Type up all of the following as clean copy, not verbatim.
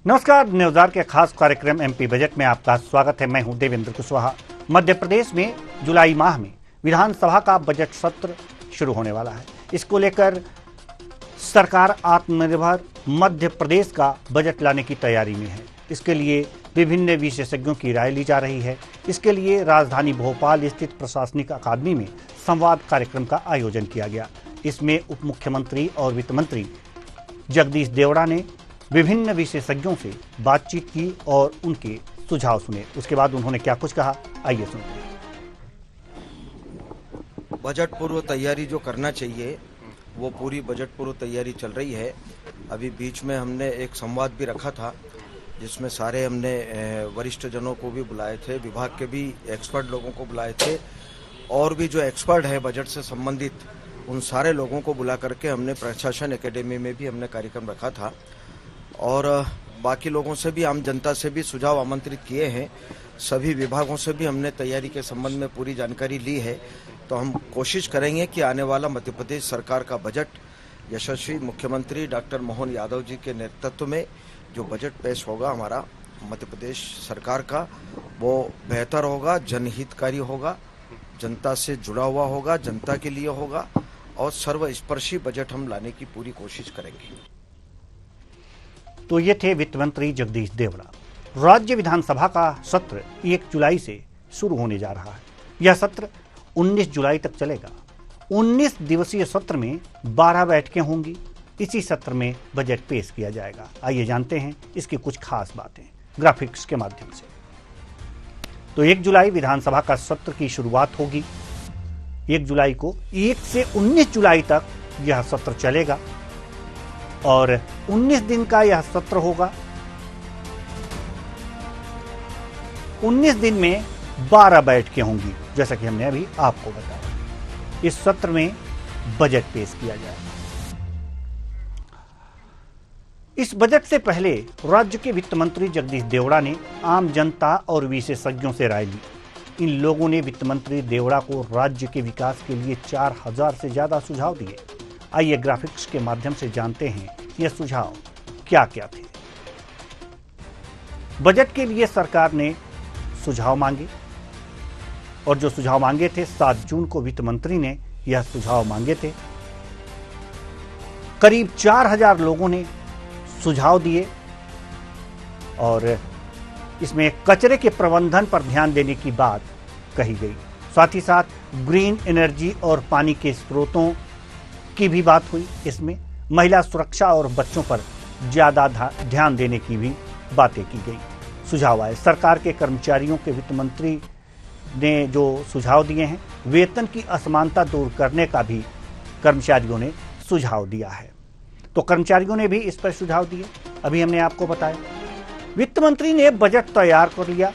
नमस्कार, न्यूज़ार के खास कार्यक्रम एमपी बजट में आपका स्वागत है। मैं हूं देवेंद्र कुशवाहा। मध्य प्रदेश में जुलाई माह में विधानसभा का बजट सत्र शुरू होने वाला है। इसको लेकर सरकार आत्मनिर्भर मध्य प्रदेश का बजट लाने की तैयारी में है। इसके लिए विभिन्न विशेषज्ञों की राय ली जा रही है। इसके लिए राजधानी भोपाल स्थित प्रशासनिक अकादमी में संवाद कार्यक्रम का आयोजन किया गया। इसमें उप मुख्यमंत्री और वित्त मंत्री जगदीश देवड़ा ने विभिन्न विशेषज्ञों से बातचीत की और उनके सुझाव सुने। उसके बाद उन्होंने क्या कुछ कहा, आइए सुनते हैं। बजट पूर्व तैयारी जो करना चाहिए वो पूरी बजट पूर्व तैयारी चल रही है। अभी बीच में हमने एक संवाद भी रखा था जिसमें सारे हमने वरिष्ठ जनों को भी बुलाए थे, विभाग के भी एक्सपर्ट लोगों को बुलाए थे और भी जो एक्सपर्ट है बजट से संबंधित उन सारे लोगों को बुला करके हमने प्रशासन एकेडमी में भी हमने कार्यक्रम रखा था और बाकी लोगों से भी, आम जनता से भी सुझाव आमंत्रित किए हैं। सभी विभागों से भी हमने तैयारी के संबंध में पूरी जानकारी ली है। तो हम कोशिश करेंगे कि आने वाला मध्य प्रदेश सरकार का बजट यशस्वी मुख्यमंत्री डॉक्टर मोहन यादव जी के नेतृत्व में जो बजट पेश होगा हमारा मध्य प्रदेश सरकार का, वो बेहतर होगा, जनहितकारी होगा, जनता से जुड़ा हुआ होगा, जनता के लिए होगा और सर्वस्पर्शी बजट हम लाने की पूरी कोशिश करेंगे। तो ये थे वित्त मंत्री जगदीश देवड़ा। राज्य विधानसभा का सत्र 1 जुलाई से शुरू होने जा रहा है। यह सत्र 19 जुलाई तक चलेगा। 19 दिवसीय सत्र में 12 बैठकें होंगी। इसी सत्र में बजट पेश किया जाएगा। आइए जानते हैं इसकी कुछ खास बातें ग्राफिक्स के माध्यम से। तो 1 जुलाई विधानसभा का सत्र की शुरुआत होगी। 1 जुलाई को 1 से 19 जुलाई तक यह सत्र चलेगा और 19 दिन का यह सत्र होगा। 19 दिन में 12 बैठकें होंगी, जैसा कि हमने अभी आपको बताया। इस सत्र में बजट पेश किया जाएगा। इस बजट से पहले राज्य के वित्त मंत्री जगदीश देवड़ा ने आम जनता और विशेषज्ञों से राय ली। इन लोगों ने वित्त मंत्री देवड़ा को राज्य के विकास के लिए 4000 से ज्यादा सुझाव दिए। आइए ग्राफिक्स के माध्यम से जानते हैं ये सुझाव क्या क्या थे। बजट के लिए सरकार ने सुझाव मांगे और जो सुझाव मांगे थे 7 जून को वित्त मंत्री ने यह सुझाव मांगे थे। करीब 4000 लोगों ने सुझाव दिए और इसमें कचरे के प्रबंधन पर ध्यान देने की बात कही गई। साथ ही साथ ग्रीन एनर्जी और पानी के स्रोतों की भी बात हुई। इसमें महिला सुरक्षा और बच्चों पर ज्यादा ध्यान देने की भी बातें की गई। सुझाव आए सरकार के कर्मचारियों के वित्त मंत्री ने जो सुझाव दिए हैं, वेतन की असमानता दूर करने का भी कर्मचारियों ने सुझाव दिया है। तो कर्मचारियों ने भी इस पर सुझाव दिए, अभी हमने आपको बताया। वित्त मंत्री ने बजट तैयार कर लिया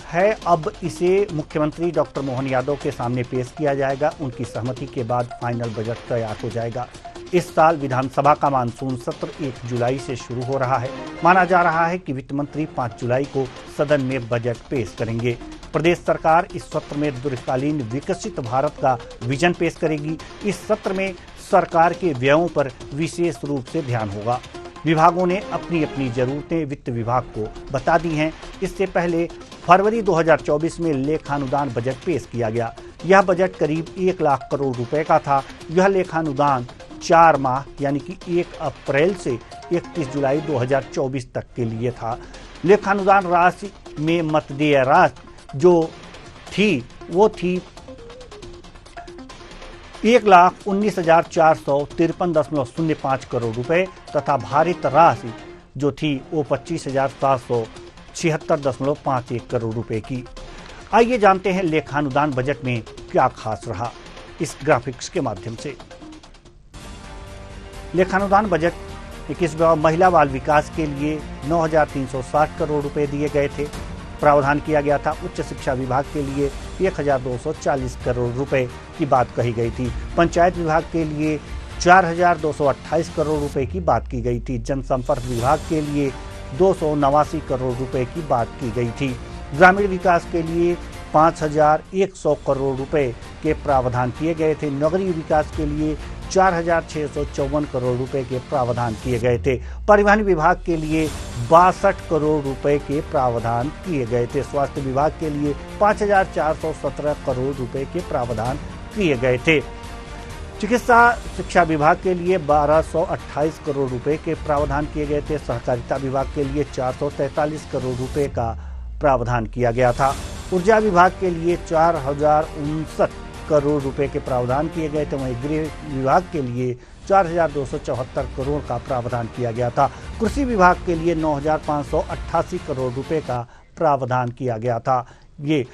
है। अब इसे मुख्यमंत्री डॉक्टर मोहन यादव के सामने पेश किया जाएगा। उनकी सहमति के बाद फाइनल बजट तैयार हो जाएगा। इस साल विधानसभा का मानसून सत्र 1 जुलाई से शुरू हो रहा है। माना जा रहा है कि वित्त मंत्री 5 जुलाई को सदन में बजट पेश करेंगे। प्रदेश सरकार इस सत्र में दीर्घकालीन विकसित भारत का विजन पेश करेगी। इस सत्र में सरकार के व्ययों पर विशेष रूप से ध्यान होगा। विभागों ने अपनी अपनी जरूरतें वित्त विभाग को बता दी हैं। इससे पहले फरवरी 2024 में लेखानुदान बजट पेश किया गया। यह बजट करीब 1 लाख करोड़ रुपए का था। यह लेखानुदान 4 माह यानी कि 1 अप्रैल से 31 जुलाई 2024 तक के लिए था। लेखानुदान राशि में मतदेय राशि जो थी वो थी 1,19,453.05 करोड़ रुपए तथा भारित राशि जो थी वो 25,776.51 करोड़ रुपए की। आइए जानते हैं लेखानुदान बजट में क्या खास रहा इस ग्राफिक्स के माध्यम से। लेखानुदान बजट 21 महिला बाल विकास के लिए 9,360 करोड़ रुपए दिए गए थे। प्रावधान किया गया था। उच्च शिक्षा विभाग के लिए 1,240 करोड़ रुपए की बात कही गई थी। पंचायत विभाग के लिए 4,228 करोड़ रुपए की बात की गई थी। जनसंपर्क विभाग के लिए 289 करोड़ रुपए की बात की गई थी। ग्रामीण विकास के लिए 5,100 करोड़ रुपए के प्रावधान किए गए थे। नगरीय विकास के लिए 4,654 करोड़ रुपए के प्रावधान किए गए थे। परिवहन विभाग के लिए 62 करोड़ रुपए के प्रावधान किए गए थे। स्वास्थ्य विभाग के लिए 5,417 करोड़ रुपए के प्रावधान किए गए थे। चिकित्सा शिक्षा विभाग के लिए 1228 करोड़ रुपए के प्रावधान किए गए थे। सहकारिता विभाग के लिए 443 करोड़ रुपए का प्रावधान किया गया था। ऊर्जा विभाग के लिए 4,059 करोड़ रुपए के प्रावधान किए गए थे। वहीं गृह विभाग के लिए 4,274 करोड़ का प्रावधान किया गया था। कृषि विभाग के लिए 9,588 करोड़ रुपए का प्रावधान किया गया था। ये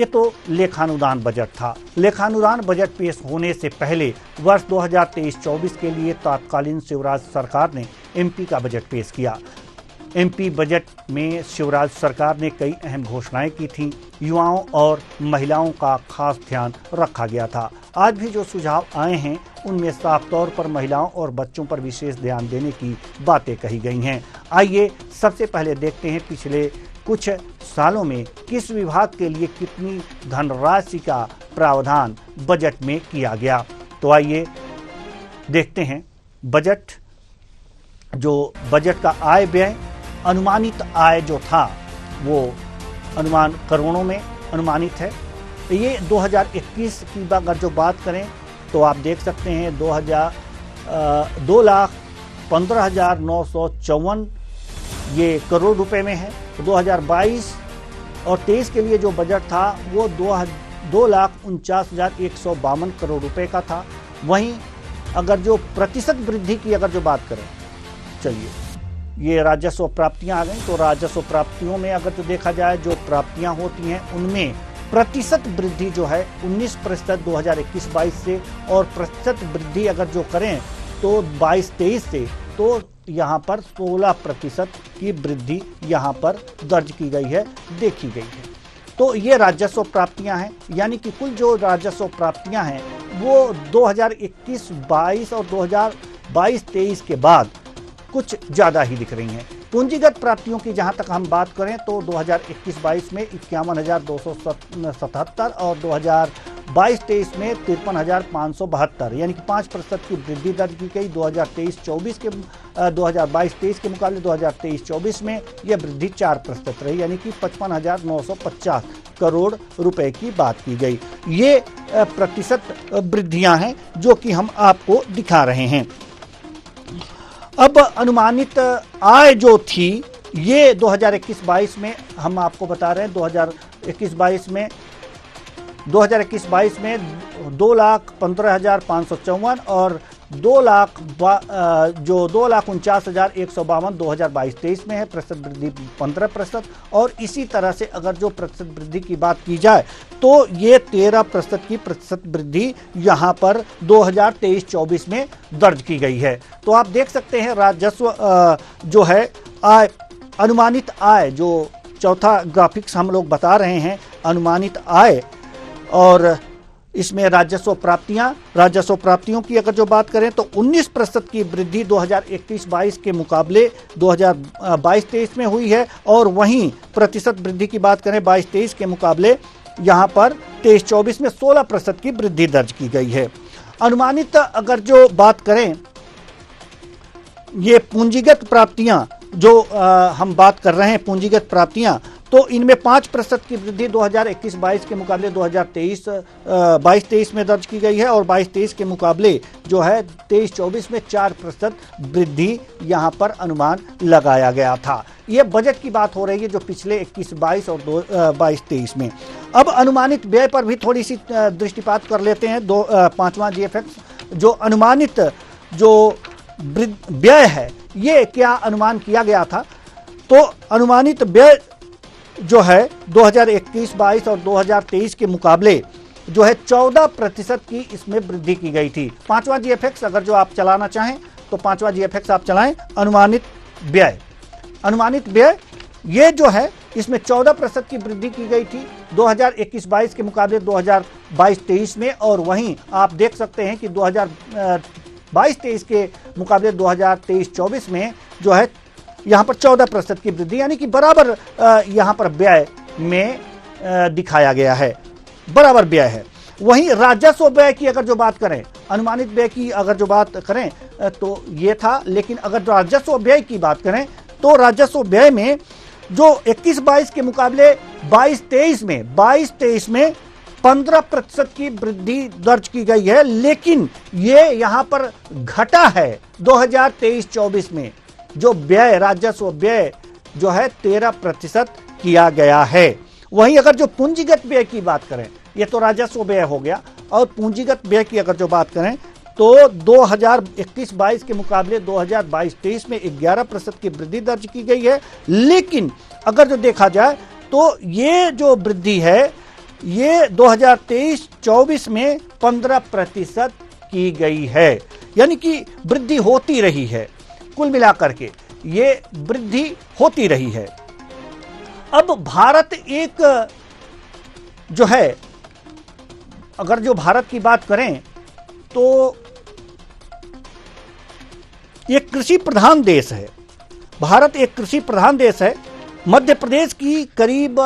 तो लेखानुदान बजट था। लेखानुदान बजट पेश होने से पहले वर्ष 2023-24 के लिए तत्कालीन शिवराज सरकार ने एमपी का बजट पेश किया। एमपी बजट में शिवराज सरकार ने कई अहम घोषणाएं की थीं। युवाओं और महिलाओं का खास ध्यान रखा गया था। आज भी जो सुझाव आए हैं उनमें साफ तौर पर महिलाओं और बच्चों पर विशेष ध्यान देने की बातें कही गई हैं। आइए सबसे पहले देखते हैं पिछले कुछ सालों में किस विभाग के लिए कितनी धनराशि का प्रावधान बजट में किया गया। तो आइए देखते हैं बजट। जो बजट का आय व्यय अनुमानित आय जो था वो अनुमान करोड़ों में अनुमानित है। ये 2021 की अगर जो बात करें तो आप देख सकते हैं 2,15,954 ये करोड़ रुपए में है। 2022 और 23 के लिए जो बजट था वो 2,49,152 करोड़ रुपए का था। वहीं अगर जो प्रतिशत वृद्धि की अगर जो बात करें, चलिए ये राजस्व प्राप्तियां आ गई, तो राजस्व प्राप्तियों में अगर जो देखा जाए जो प्राप्तियां होती हैं उनमें प्रतिशत वृद्धि जो है 19% 2021-22 से, और प्रतिशत वृद्धि अगर जो करें तो 22-23 से तो यहाँ पर 16% की वृद्धि यहाँ पर दर्ज की गई है, देखी गई है। तो ये राजस्व प्राप्तियां हैं, यानी कि कुल जो राजस्व प्राप्तियां हैं वो 2021-22 और 2022-23 के बाद कुछ ज़्यादा ही दिख रही हैं। पूंजीगत प्राप्तियों की जहां तक हम बात करें तो 2021-22 में 51,277 और 2022-23 में 53,572, यानी कि 5% की वृद्धि दर्ज की गई। 2023-24 के 2022-23 के मुकाबले 2023-24 में यह वृद्धि 4% रही, यानी कि 55,950 करोड़ रुपए की बात की गई। ये प्रतिशत वृद्धियां हैं जो कि हम आपको दिखा रहे हैं। अब अनुमानित आय जो थी ये 2021-22 में हम आपको बता रहे हैं 2021-22 में 2,15,554 और 2,49,152 2022-23 में है। प्रतिशत वृद्धि 15%, और इसी तरह से अगर जो प्रतिशत वृद्धि की बात की जाए तो ये 13% की प्रतिशत वृद्धि यहाँ पर 2023-24 में दर्ज की गई है। तो आप देख सकते हैं राजस्व जो है आय, अनुमानित आय, जो चौथा ग्राफिक्स हम लोग बता रहे हैं अनुमानित आय, और इसमें राजस्व प्राप्तियों की अगर जो बात करें तो 19% की वृद्धि 2021-22 के मुकाबले 2022-23 में हुई है, और वहीं प्रतिशत वृद्धि की बात करें 22-23 के मुकाबले यहाँ पर 23-24 में 16% की वृद्धि दर्ज की गई है। अनुमानित अगर जो बात करें ये पूंजीगत प्राप्तियां जो हम बात कर रहे हैं पूंजीगत प्राप्तियां, तो इनमें 5% की वृद्धि 2021-22 के मुकाबले 2022-23 में दर्ज की गई है, और 22-23 के मुकाबले जो है 23-24 में 4% वृद्धि यहाँ पर अनुमान लगाया गया था। ये बजट की बात हो रही है जो पिछले 21-22 और 22-23 में। अब अनुमानित व्यय पर भी थोड़ी सी दृष्टिपात कर लेते हैं। 5वां GFX जो अनुमानित जो व्यय है ये क्या अनुमान किया गया था, तो अनुमानित व्यय जो है 2021-22 और 2023 के मुकाबले जो है 14% की इसमें वृद्धि की गई थी। 5वां GFX अगर जो आप चलाना चाहें तो 5वां GFX आप चलाएं। अनुमानित व्यय ये जो है इसमें 14% की वृद्धि की गई थी 2021-22 के मुकाबले 2022-23 में, और वहीं आप देख सकते हैं कि 2022-23 के मुकाबले 2023-24 में जो है यहाँ पर 14% की वृद्धि, यानी कि बराबर यहाँ पर व्यय में दिखाया गया है, बराबर व्यय है। वहीं राजस्व व्यय की अगर जो बात करें अनुमानित व्यय की अगर जो बात करें तो ये था। लेकिन अगर राजस्व व्यय की बात करें तो राजस्व व्यय में जो 21-22 के मुकाबले 22-23 में 15% की वृद्धि दर्ज की गई है। लेकिन ये यहां पर घटा है 2023-24 में जो व्यय, राजस्व व्यय जो है 13% किया गया है। वहीं अगर जो पूंजीगत व्यय की बात करें, ये तो राजस्व व्यय हो गया, और पूंजीगत व्यय की अगर जो बात करें तो 2021-22 के मुकाबले 2022-23 में 11% की वृद्धि दर्ज की गई है। लेकिन अगर जो देखा जाए तो ये जो वृद्धि है ये 2023-24 में 15% की गई है, यानी कि वृद्धि होती रही है। कुल मिलाकर के ये वृद्धि होती रही है। अब भारत एक जो है, अगर जो भारत की बात करें तो एक कृषि प्रधान देश है। भारत एक कृषि प्रधान देश है। मध्य प्रदेश की करीब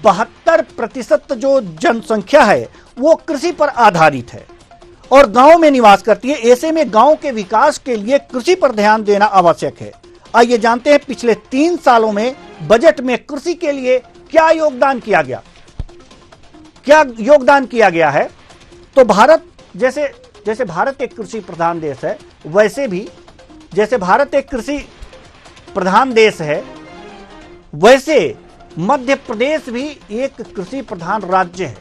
72% जो जनसंख्या है वो कृषि पर आधारित है और गांव में निवास करती है। ऐसे में गांव के विकास के लिए कृषि पर ध्यान देना आवश्यक है। आइए जानते हैं पिछले 3 सालों में बजट में कृषि के लिए क्या योगदान किया गया है। तो भारत जैसे भारत एक कृषि प्रधान देश है, वैसे भी जैसे भारत एक कृषि प्रधान देश है, वैसे मध्य प्रदेश भी एक कृषि प्रधान राज्य है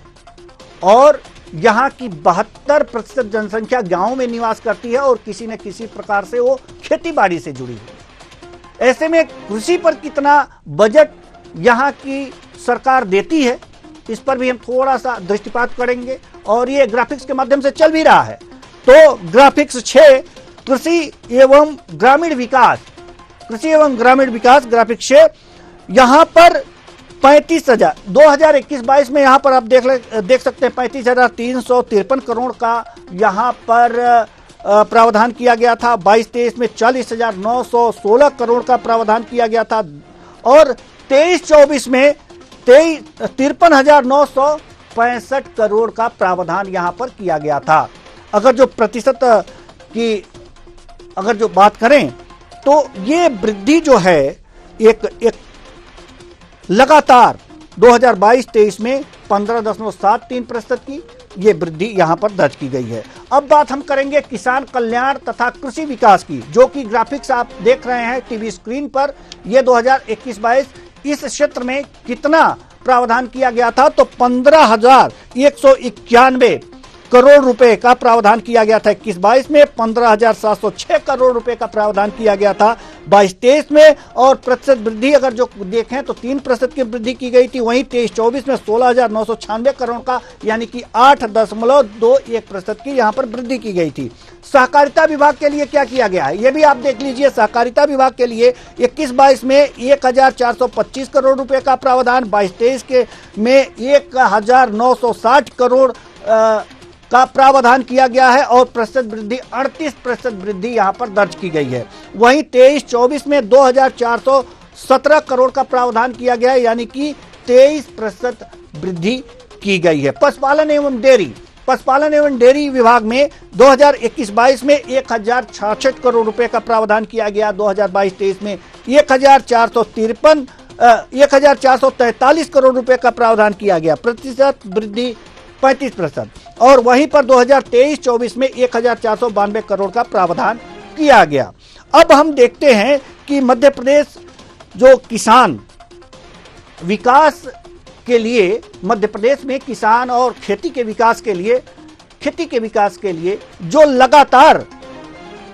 और यहाँ की 72% जनसंख्या गांव में निवास करती है और किसी न किसी प्रकार से वो खेती बाड़ी से जुड़ी हुई है। ऐसे में कृषि पर कितना बजट यहाँ की सरकार देती है, इस पर भी हम थोड़ा सा दृष्टिपात करेंगे और ये ग्राफिक्स के माध्यम से चल भी रहा है। तो ग्राफिक्स 6 कृषि एवं ग्रामीण विकास ग्राफिक्स 6, यहाँ पर 35,000 2021-22 में यहाँ पर आप देख सकते हैं 35,353 करोड़ का यहाँ पर प्रावधान किया गया था। 22-23 में 40,916 करोड़ का प्रावधान किया गया था और 23-24 में 53,965 करोड़ का प्रावधान यहाँ पर किया गया था। अगर जो प्रतिशत की अगर जो बात करें तो ये वृद्धि जो है एक लगातार 2022-23 में 15.73% की ये वृद्धि यहां पर दर्ज की गई है। अब बात हम करेंगे किसान कल्याण तथा कृषि विकास की, जो कि ग्राफिक्स आप देख रहे हैं टीवी स्क्रीन पर। ये 2021-22 इस क्षेत्र में कितना प्रावधान किया गया था, तो 15,191 करोड़ रुपए का प्रावधान किया गया था 21-22 में, 15,706 करोड़ रुपए का प्रावधान किया गया था 22-23 में। और प्रतिशत वृद्धि अगर जो देखें तो 3% की वृद्धि की गई थी। वहीं 23-24 में 16,996 करोड़ का यानी कि 8.21% की यहां पर वृद्धि की गई थी। सहकारिता विभाग के लिए क्या किया गया है ये भी आप देख लीजिए। सहकारिता विभाग के लिए 21-22 में 1,425 करोड़ रुपए का प्रावधान, 22-23 के में 1,960 करोड़ का प्रावधान किया गया है और प्रतिशत वृद्धि 38% वृद्धि यहां पर दर्ज की गई है। वहीं 23-24 में 2,417 करोड़ का प्रावधान किया गया है यानी कि 23% वृद्धि की गई है। पशुपालन एवं डेयरी विभाग में 2021-22 में 1,066 करोड़ रुपए का प्रावधान किया गया। 2022-23 में 1,443 करोड़ रुपए का प्रावधान किया गया, प्रतिशत वृद्धि 35%। और वहीं पर 2023-24 में 1,492 करोड़ का प्रावधान किया गया। अब हम देखते हैं कि मध्य प्रदेश जो किसान विकास के लिए, मध्य प्रदेश में किसान और खेती के विकास के लिए जो लगातार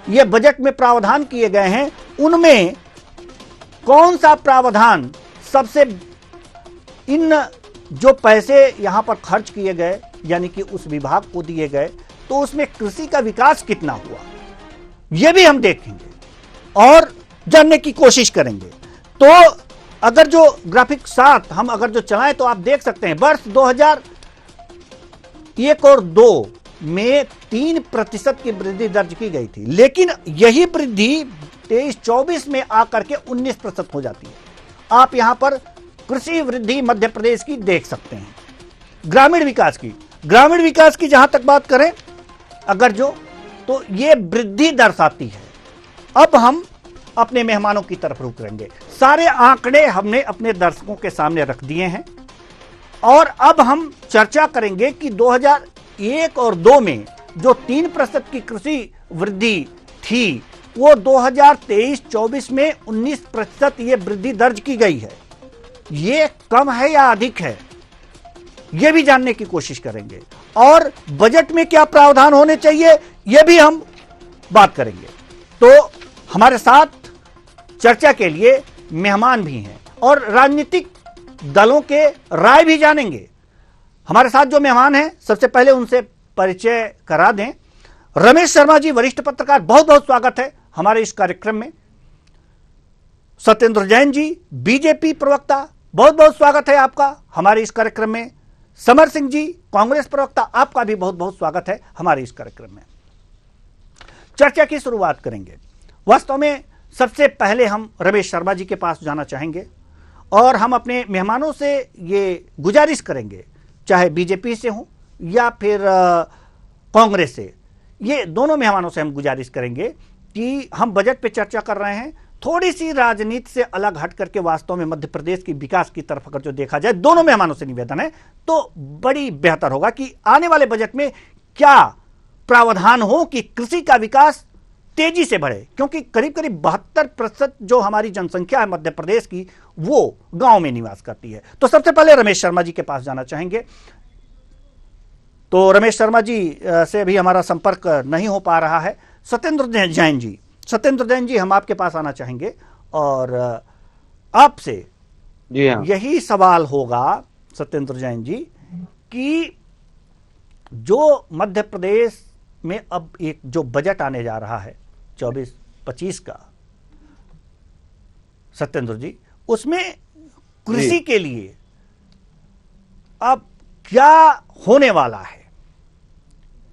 ये बजट में प्रावधान किए गए हैं, उनमें कौन सा प्रावधान सबसे, इन जो पैसे यहां पर खर्च किए गए यानी कि उस विभाग को दिए गए, तो उसमें कृषि का विकास कितना हुआ यह भी हम देखेंगे और जानने की कोशिश करेंगे। तो अगर जो ग्राफिक 7 हम अगर जो चलाएं तो आप देख सकते हैं वर्ष 2001 और 2 में 3% की वृद्धि दर्ज की गई थी, लेकिन यही वृद्धि 23-24 में आकर के 19% हो जाती है। आप यहां पर कृषि वृद्धि मध्य प्रदेश की देख सकते हैं। ग्रामीण विकास की जहां तक बात करें अगर जो तो ये वृद्धि दर्शाती है। अब हम अपने मेहमानों की तरफ रुख करेंगे। सारे आंकड़े हमने अपने दर्शकों के सामने रख दिए हैं और अब हम चर्चा करेंगे कि 2001 और 2 में जो 3% की कृषि वृद्धि थी वो 2023-24 में 19% ये वृद्धि दर्ज की गई है। ये कम है या अधिक है, ये भी जानने की कोशिश करेंगे और बजट में क्या प्रावधान होने चाहिए ये भी हम बात करेंगे। तो हमारे साथ चर्चा के लिए मेहमान भी हैं और राजनीतिक दलों के राय भी जानेंगे। हमारे साथ जो मेहमान हैं सबसे पहले उनसे परिचय करा दें। रमेश शर्मा जी, वरिष्ठ पत्रकार, बहुत बहुत स्वागत है हमारे इस कार्यक्रम में। सत्येंद्र जैन जी, बीजेपी प्रवक्ता, बहुत बहुत स्वागत है आपका हमारे इस कार्यक्रम में। समर सिंह जी, कांग्रेस प्रवक्ता, आपका भी बहुत बहुत स्वागत है हमारे इस कार्यक्रम में। चर्चा की शुरुआत करेंगे। वास्तव में सबसे पहले हम रमेश शर्मा जी के पास जाना चाहेंगे और हम अपने मेहमानों से ये गुजारिश करेंगे, चाहे बीजेपी से हो या फिर कांग्रेस से, ये दोनों मेहमानों से हम गुजारिश करेंगे कि हम बजट पे चर्चा कर रहे हैं, थोड़ी सी राजनीति से अलग हट करके वास्तव में मध्य प्रदेश की विकास की तरफ अगर जो देखा जाए, दोनों मेहमानों से निवेदन है तो बड़ी बेहतर होगा कि आने वाले बजट में क्या प्रावधान हो कि कृषि का विकास तेजी से बढ़े, क्योंकि करीब करीब 72% जो हमारी जनसंख्या है मध्य प्रदेश की वो गांव में निवास करती है। तो सबसे पहले रमेश शर्मा जी के पास जाना चाहेंगे। तो रमेश शर्मा जी से अभी हमारा संपर्क नहीं हो पा रहा है। सत्येंद्र जैन जी, हम आपके पास आना चाहेंगे और आपसे जी हाँ, यही सवाल होगा सत्येंद्र जैन जी कि जो मध्य प्रदेश में अब एक जो बजट आने जा रहा है 24-25 का, सत्येंद्र जी, उसमें कृषि के लिए अब क्या होने वाला है,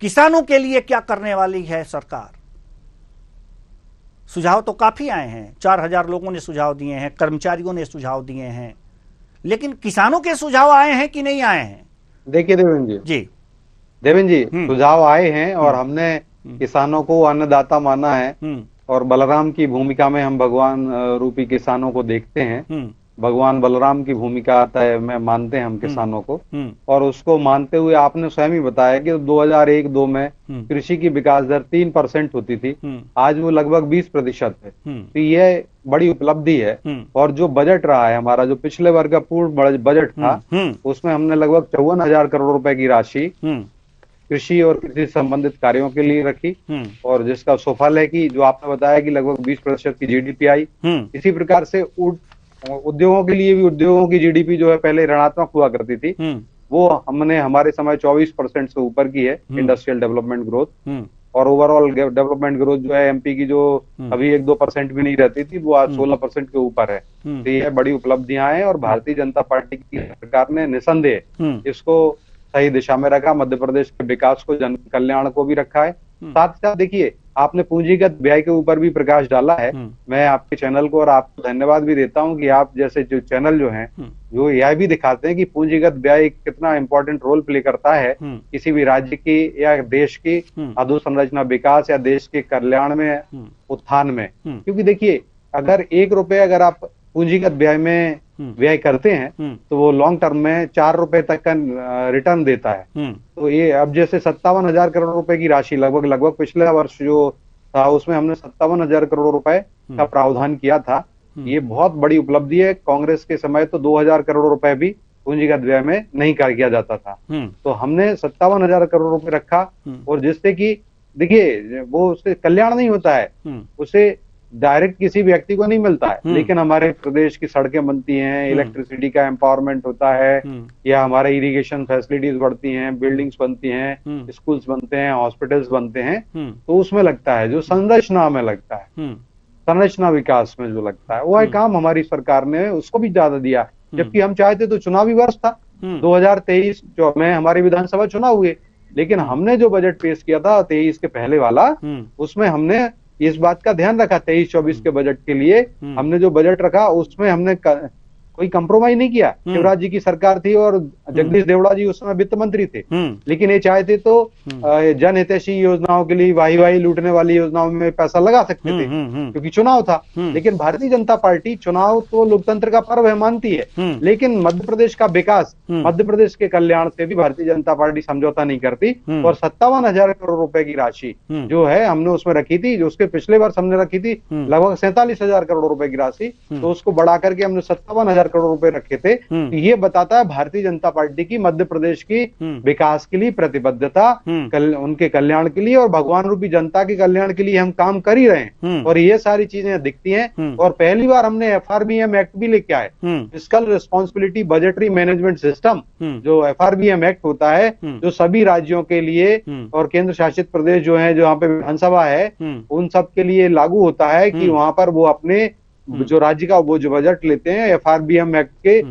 किसानों के लिए क्या करने वाली है सरकार? सुझाव तो काफी आए हैं, 4000 लोगों ने सुझाव दिए हैं, कर्मचारियों ने सुझाव दिए हैं, लेकिन किसानों के सुझाव आए हैं कि नहीं आए हैं? देखिए देवेंद्र जी, सुझाव आए हैं और हमने किसानों को अन्नदाता माना है और बलराम की भूमिका में हम भगवान रूपी किसानों को देखते हैं। भगवान बलराम की भूमिका आता है में मानते हैं हम किसानों को, और उसको मानते हुए आपने स्वयं ही बताया कि 2001-2 में कृषि की विकास दर 3% होती थी, आज वो लगभग 20% है। तो ये बड़ी उपलब्धि है। और जो बजट रहा है हमारा, जो पिछले वर्ष का पूर्ण बजट था, उसमें हमने लगभग 54,000 करोड़ रुपए की राशि कृषि और कृषि संबंधित कार्यों के लिए रखी, और जिसका सफल है कि जो आपने बताया कि लगभग 20% की जीडीपी आई। इसी प्रकार से उद्योगों के लिए भी, उद्योगों की जीडीपी जो है पहले ऋणात्मक हुआ करती थी, वो हमने हमारे समय 24% से ऊपर की है इंडस्ट्रियल डेवलपमेंट ग्रोथ। और ओवरऑल डेवलपमेंट ग्रोथ जो है एमपी की, जो अभी 1-2% भी नहीं रहती थी, वो आज 16% के ऊपर है। तो ये बड़ी उपलब्धियां हैं और भारतीय जनता पार्टी की सरकार ने निसंदेह इसको सही दिशा में रखा, मध्य प्रदेश के विकास को, जन कल्याण को भी रखा है। साथ ही साथ देखिए, आपने पूंजीगत व्यय के ऊपर भी प्रकाश डाला है। मैं आपके चैनल को और आपको धन्यवाद भी देता हूं कि आप जैसे जो चैनल जो हैं, जो यह भी दिखाते हैं कि पूंजीगत व्यय कितना इंपॉर्टेंट रोल प्ले करता है किसी भी राज्य की या देश की अधोसंरचना विकास या देश के कल्याण में, उत्थान में। क्योंकि देखिए, अगर 1 रुपए अगर आप पूंजीगत व्यय में व्यय करते हैं तो वो लॉन्ग टर्म में 4 रुपए तक का रिटर्न देता है। तो ये अब जैसे 57,000 करोड़ रुपए की राशि लगभग पिछले वर्ष जो था उसमें हमने 57,000 करोड़ रुपए का प्रावधान किया था। ये बहुत बड़ी उपलब्धि है। कांग्रेस के समय तो 2,000 करोड़ रुपए भी पूंजीगत व्यय में नहीं किया जाता था। तो हमने 57,000 करोड़ रुपए रखा, और जिससे कि देखिए वो उससे कल्याण नहीं होता है, उसे डायरेक्ट किसी व्यक्ति को नहीं मिलता है, लेकिन हमारे प्रदेश की सड़कें बनती हैं, इलेक्ट्रिसिटी का एम्पावरमेंट होता है, या हमारे इरिगेशन फैसिलिटीज बढ़ती हैं, बिल्डिंग्स बनती हैं, स्कूल्स बनते हैं, हॉस्पिटल्स बनते हैं, तो उसमें लगता है, जो संरचना में लगता है, संरचना विकास में जो लगता है, वह काम हमारी सरकार ने उसको भी ज्यादा दिया। जबकि हम चाहते तो चुनावी वर्ष था 2023 में हमारे विधानसभा चुनाव हुए, लेकिन हमने जो बजट पेश किया था 23 के पहले वाला, उसमें हमने इस बात का ध्यान रखा 23-24 के बजट के लिए हमने जो बजट रखा उसमें हमने कोई कंप्रोमाइज नहीं किया। शिवराज जी की सरकार थी और जगदीश देवड़ा जी उस समय वित्त मंत्री थे, लेकिन ये चाहते तो जन हितैषी योजनाओं के लिए वाही लूटने वाली योजनाओं में पैसा लगा सकते थे क्योंकि चुनाव था। लेकिन भारतीय जनता पार्टी चुनाव तो लोकतंत्र का पर्व है मानती है, लेकिन मध्य प्रदेश का विकास, मध्य प्रदेश के कल्याण से भी भारतीय जनता पार्टी समझौता नहीं करती। और 57,000 करोड़ रुपए की राशि जो है हमने उसमें रखी थी, जो उसके पिछले वर्ष हमने रखी थी लगभग 47,000 करोड़ रुपए की राशि, तो उसको बढ़ा करके हमने 57,000 करोड़ रुपए रखे थे। तो ये बताता है भारतीय जनता पार्टी की मध्य प्रदेश की विकास के लिए प्रतिबद्धता, उनके कल्याण के लिए और भगवान रूपी जनता के कल्याण के लिए हम काम कर ही रहे हैं। और ये सारी चीजें दिखती हैं। और पहली बार हमने FRBM एक्ट भी लेके आए, fiscal responsibility budgetary management system, जो FRBM एक्ट होता है, जो सभी राज्यों के लिए और केंद्र शासित प्रदेश जो है, जो यहाँ पे विधानसभा है, उन सब के लिए लागू होता है कि वहां पर वो अपने जो राज्य का वो जो बजट लेते हैं FRBM एक्ट के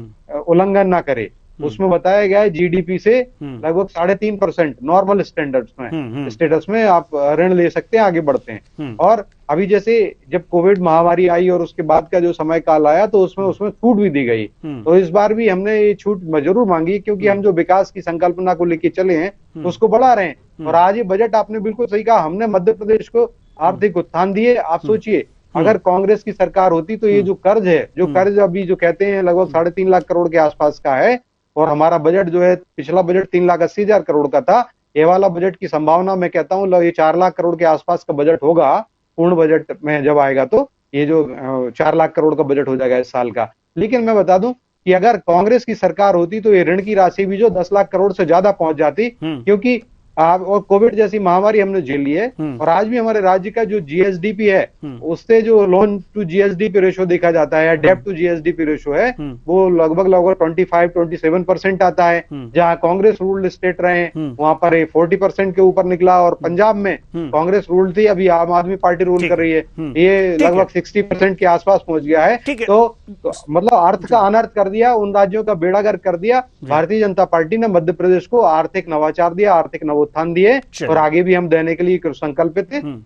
उल्लंघन ना करे। उसमें बताया गया है GDP से लगभग 3.5% नॉर्मल स्टेटस में आप ऋण ले सकते हैं, आगे बढ़ते हैं। और अभी जैसे जब कोविड महामारी आई और उसके बाद का जो समय काल आया तो उसमें छूट भी दी गई। तो इस बार भी हमने ये छूट जरूर मांगी क्योंकि हम जो विकास की संकल्पना को लेके चले हैं तो उसको बढ़ा रहे हैं। और आज ये बजट आपने बिल्कुल सही कहा, हमने मध्य प्रदेश को आर्थिक उत्थान दिए। आप सोचिए अगर कांग्रेस की सरकार होती तो ये जो कर्ज है, जो कर्ज अभी जो कहते हैं लगभग 3.5 लाख करोड़ के आसपास का है, और हमारा बजट जो है पिछला बजट 3,80,000 करोड़ का था, ये वाला बजट की संभावना मैं कहता हूँ ये 4 लाख करोड़ के आसपास का बजट होगा। पूर्ण बजट में जब आएगा तो ये जो 4 लाख करोड़ का बजट हो जाएगा इस साल का। लेकिन मैं बता दूं कि अगर कांग्रेस की सरकार होती तो ये ऋण की राशि भी जो 10 लाख करोड़ से ज्यादा पहुंच जाती, क्योंकि और कोविड जैसी महामारी हमने झेल ली है। और आज भी हमारे राज्य का जो GSDP है, उससे जो लोन टू GSDP रेशो देखा जाता है, डेब्ट टू GSDP रेशो है, वो लगभग 25-27% आता है। जहां कांग्रेस रूल्ड स्टेट रहे वहां पर 40% के ऊपर निकला। और पंजाब में कांग्रेस रूल्ड थी, अभी आम आदमी पार्टी रूल कर रही है, ये लगभग 60% के आसपास पहुंच गया है। तो मतलब अर्थ का अनर्थ कर दिया, उन राज्यों का बेड़ा गर्क कर दिया। भारतीय जनता पार्टी ने मध्य प्रदेश को आर्थिक नवाचार दिया, आर्थिक नवोत्थान दिए, और आगे भी हम देने के लिए संकल्पित हैं।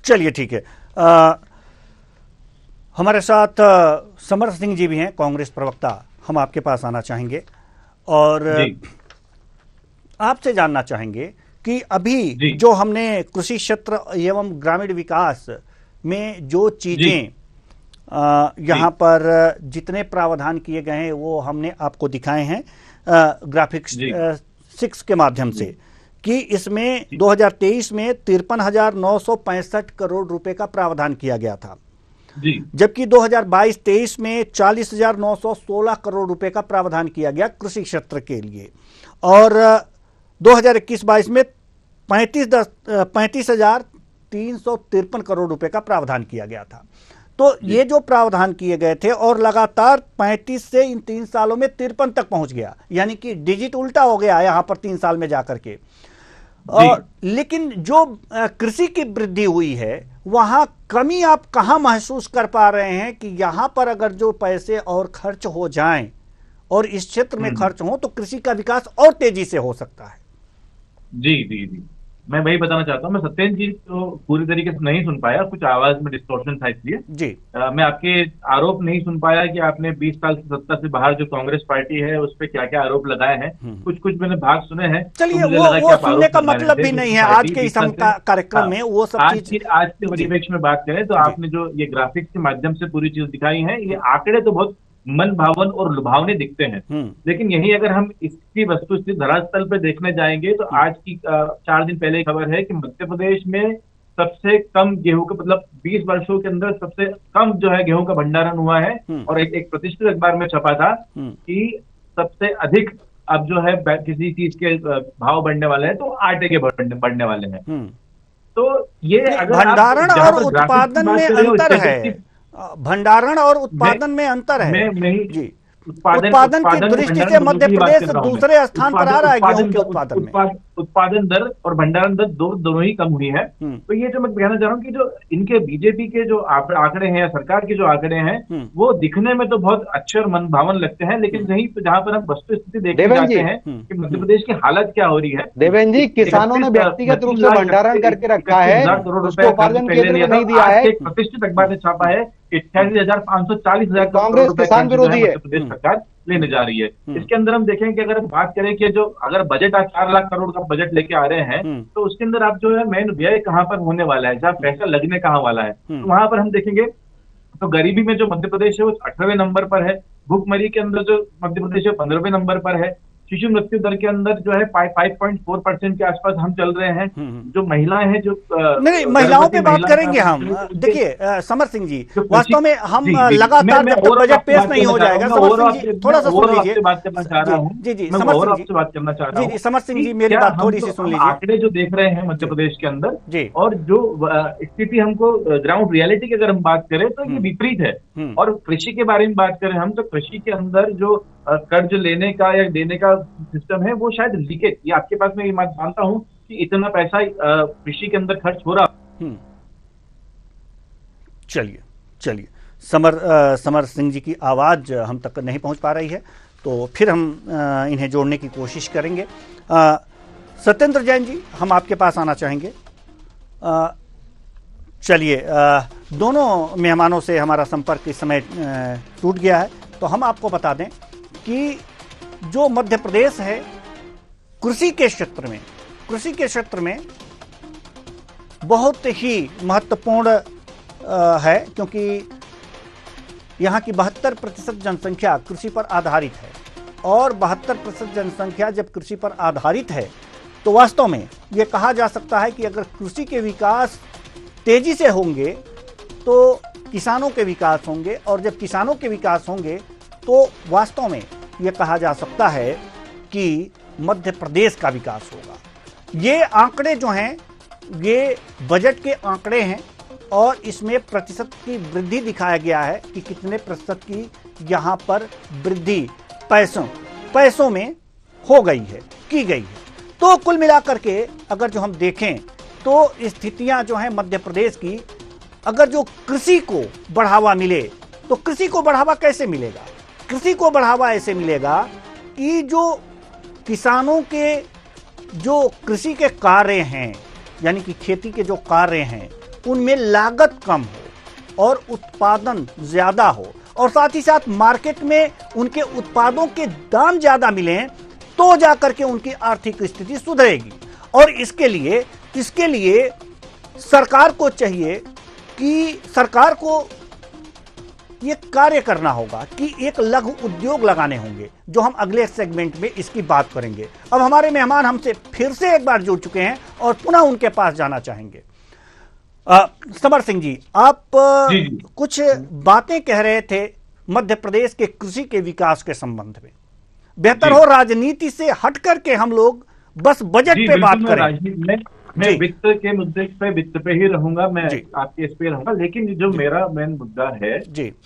चलिए ठीक है। हमारे साथ समर्थ सिंह जी भी हैं, कांग्रेस प्रवक्ता। हम आपके पास आना चाहेंगे और आपसे जानना चाहेंगे कि अभी जो हमने कृषि क्षेत्र एवं ग्रामीण विकास में जो चीजें यहाँ पर जितने प्रावधान किए गए हैं वो हमने आपको दिखाए हैं ग्राफिक्स 6 के माध्यम से, कि इसमें 2023 में 53,965 करोड़ रुपए का प्रावधान किया गया था, जबकि 2022-23 में 40,916 करोड़ रुपए का प्रावधान किया गया कृषि क्षेत्र के लिए, और 2021-22 में 35,353 करोड़ रुपए का प्रावधान किया गया था। तो ये जो प्रावधान किए गए थे और लगातार 35 से इन 3 सालों में 53 तक पहुंच गया, यानी कि डिजिट उल्टा हो गया यहां पर 3 साल में जाकर के। और लेकिन जो कृषि की वृद्धि हुई है वहां कमी आप कहां महसूस कर पा रहे हैं कि यहां पर अगर जो पैसे और खर्च हो जाएं और इस क्षेत्र में खर्च हो तो कृषि का विकास और तेजी से हो सकता है? जी, मैं वही बताना चाहता हूँ। मैं सत्येंद्र जी तो पूरी तरीके से नहीं सुन पाया, कुछ आवाज में डिस्टॉर्शन था इसलिए जी। मैं आपके आरोप नहीं सुन पाया कि आपने 20 साल से सत्ता से बाहर जो कांग्रेस पार्टी है उस पर क्या क्या आरोप लगाए हैं। कुछ मैंने भाग सुने हैं। चलिए तो वो सुनने का मतलब भी नहीं है आज के इस कार्यक्रम में वो सब चीज। आज के परिप्रेक्ष्य में बात करें तो आपने जो ये ग्राफिक्स के माध्यम से पूरी चीज दिखाई है, ये आंकड़े तो बहुत मन भावन और लुभावने दिखते हैं, लेकिन यही अगर हम इसकी वस्तुस्थिति धरातल पर देखने जाएंगे तो आज की 4 दिन पहले खबर है कि मध्य प्रदेश में सबसे कम गेहूं का, मतलब 20 वर्षों के अंदर सबसे कम जो है गेहूं का भंडारण हुआ है। और एक प्रतिष्ठित अखबार में छपा था कि सबसे अधिक अब जो है किसी चीज के भाव बढ़ने वाले हैं तो आटे के बढ़ने वाले हैं। तो ये भंडारण और उत्पादन में अंतर है, भंडारण और उत्पादन में अंतर है जी। उत्पादन की दृष्टि से मध्य प्रदेश दूसरे स्थान पर आ रहा है गेहूं के उत्पादन में। उत्पादन दर और भंडारण दर दोनों ही कम हुई है। तो ये जो मैं कहना चाह रहा हूँ कि जो इनके बीजेपी के जो आंकड़े हैं या सरकार के जो आंकड़े हैं वो दिखने में तो बहुत अच्छे और मन भावन लगते हैं, लेकिन कहीं तो जहां पर हम वस्तु स्थिति देखने जाते हैं कि मध्य प्रदेश की हालत क्या हो रही है। देवेन जी, किसानों ने व्यक्तिगत रूप से भंडारण करके रखा है, उसको उपार्जन केंद्र में नहीं दिया है। प्रतिष्ठित अखबार ने छापा है 88,540,000 कांग्रेस किसान विरोधी है, मध्य प्रदेश सरकार लेने जा रही है। इसके अंदर हम देखें कि अगर हम बात करें कि जो अगर बजट आज 4 लाख करोड़ का बजट लेके आ रहे हैं तो उसके अंदर आप जो है मेन व्यय कहाँ पर होने वाला है, जहाँ पैसा लगने कहाँ वाला है, तो वहां पर हम देखेंगे तो गरीबी में जो मध्य प्रदेश है वो 18वें नंबर पर है, भूखमरी के अंदर जो मध्य प्रदेश है 15वें नंबर पर है, शिशु मृत्यु दर के अंदर जो है 5.4% के आसपास हम चल रहे हैं। जो महिलाएं हैं जो नहीं, महिलाओं पे बात करेंगे हम। देखिए समर सिंह जी, वास्तव में हम लगातार जब तक बजट पेश नहीं हो जाएगा, समर सिंह जी थोड़ा सा सुन लीजिए। बात करना चाह रहा हूँ जी जी समर सिंह जी, बात करना चाह रहा हूँ। जी समर सिंह जी, मेरी बात थोड़ी सी सुन लीजिए। आंकड़े जो देख रहे हैं मध्य प्रदेश के अंदर जी, और जो स्थिति हमको ग्राउंड रियलिटी की अगर हम बात करें तो ये विपरीत है। और कृषि के बारे में बात करें हम तो कृषि के अंदर जो कर्ज लेने का या देने का सिस्टम है वो शायद लीकेज, ये आपके पास मैं ये मानता हूं कि इतना पैसा कृषि के अंदर खर्च हो रहा। चलिए समर सिंह जी की आवाज हम तक नहीं पहुंच पा रही है, तो फिर हम इन्हें जोड़ने की कोशिश करेंगे। सत्येंद्र जैन जी, हम आपके पास आना चाहेंगे। चलिए, दोनों मेहमानों से हमारा संपर्क इस समय टूट गया है, तो हम आपको बता दें कि जो मध्य प्रदेश है कृषि के क्षेत्र में बहुत ही महत्वपूर्ण है, क्योंकि यहाँ की 72% जनसंख्या कृषि पर आधारित है, और 72% जनसंख्या जब कृषि पर आधारित है तो वास्तव में ये कहा जा सकता है कि अगर कृषि के विकास तेजी से होंगे तो किसानों के विकास होंगे, और जब किसानों के विकास होंगे तो वास्तव में ये कहा जा सकता है कि मध्य प्रदेश का विकास होगा। ये आंकड़े जो हैं ये बजट के आंकड़े हैं, और इसमें प्रतिशत की वृद्धि दिखाया गया है कि कितने प्रतिशत की यहाँ पर वृद्धि पैसों में हो गई है, की गई है। तो कुल मिलाकर के अगर जो हम देखें तो स्थितियां जो हैं मध्य प्रदेश की, अगर जो कृषि को बढ़ावा मिले तो कृषि को बढ़ावा कैसे मिलेगा? कृषि को बढ़ावा ऐसे मिलेगा कि जो किसानों के जो कृषि के कार्य हैं, यानी कि खेती के जो कार्य हैं, उनमें लागत कम हो और उत्पादन ज्यादा हो, और साथ ही साथ मार्केट में उनके उत्पादों के दाम ज्यादा मिलें, तो जाकर के उनकी आर्थिक स्थिति सुधरेगी। और इसके लिए सरकार को चाहिए कि सरकार को ये कार्य करना होगा कि एक लघु उद्योग लगाने होंगे, जो हम अगले सेगमेंट में इसकी बात करेंगे। अब हमारे मेहमान हमसे फिर से एक बार जुड़ चुके हैं और पुनः उनके पास जाना चाहेंगे। समर सिंह जी, आप कुछ बातें कह रहे थे मध्य प्रदेश के कृषि के विकास के संबंध में। बेहतर हो राजनीति से हट करके हम लोग बस बजट पे बात करें। मैं वित्त के मुद्दे पे वित्त पे ही रहूंगा, मैं आपके इस पे रहूंगा, लेकिन जो मेरा मेन मुद्दा है